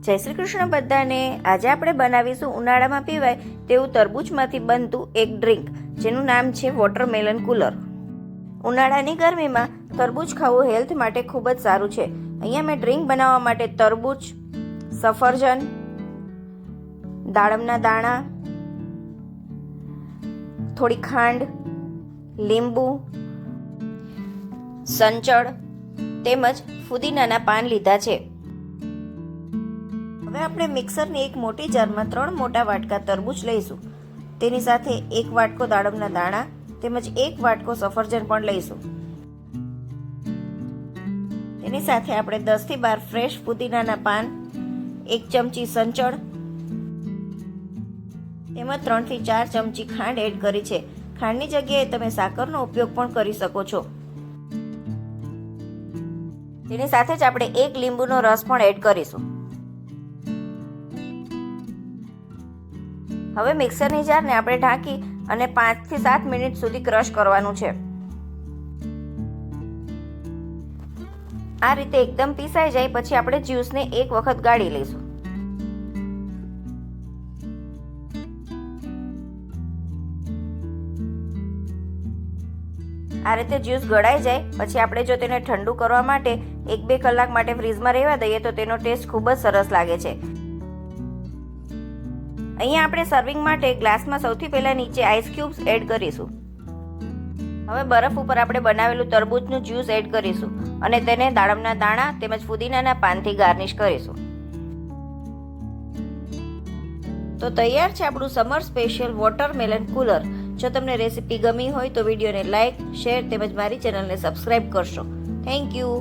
જય શ્રી કૃષ્ણ બધાને। આજે આપણે બનાવીશું ઉનાળામાં પીવાય તેવું તરબૂચમાંથી બનતું એક ડ્રિંક, જેનું નામ છે વોટરમેલન કુલર। ઉનાળાની ગરમીમાં તરબૂચ ખાવું હેલ્થ માટે ખૂબ જ સારું છે। અહીંયા મેં ડ્રિંક બનાવવા માટે તરબૂચ, સફરજન, દાડમના દાણા, થોડી ખાંડ, લીંબુ, સંચળ તેમજ ફુદીનાના પાન લીધા છે। હવે આપણે મિક્સરની એક મોટી જારમાં 3 મોટા વાટકા તરબૂચ લઈશું। તેની સાથે 1 વાટકો દાડમના દાણા તેમજ 1 વાટકો સફરજન પણ લઈશું। તેની સાથે આપણે 10 થી 12 ફ્રેશ ફુદીનાના પાન, 1 ચમચી સંચળ તેમજ 3 થી 4 ચમચી ખાંડ એડ કરી છે। ખાંડની જગ્યાએ તમે સાકરનો ઉપયોગ પણ કરી શકો છો। તેની સાથે જ આપણે 1 લીંબુનો રસ પણ એડ કરીશું। હવે મિક્સરની જારને આપણે ઢાંકી અને 5 થી 7 મિનિટ સુધી ક્રશ કરવાનું છે। આ રીતે એકદમ પીસાઈ જાય પછી આપણે જ્યુસને એક વખત ગાળી લઈશું। આ રીતે જ્યુસ ગળાઈ જાય પછી આપણે જો તેને ઠંડુ કરવા માટે 1-2 કલાક માટે ફ્રીઝમાં રહેવા દઈએ તો તેનો ટેસ્ટ ખૂબ જ સરસ લાગે છે। અહીંયા આપણે સર્વિંગ માટે ગ્લાસમાં સૌથી પહેલા નીચે આઈસ ક્યુબ્સ એડ કરીશું। હવે બરફ ઉપર આપણે બનાવેલું તરબૂચનું જ્યુસ એડ કરીશું અને તેને દાડમના દાણા તેમજ ફુદીનાના પાનથી ગાર્નિશ કરીશું। તો તૈયાર છે આપણું સમર સ્પેશિયલ વોટરમેલન કુલર। જો તમને રેસીપી ગમી હોય તો વિડીયોને લાઇક, શેર તેમજ મારી ચેનલને સબસ્ક્રાઇબ કરશો। Thank you.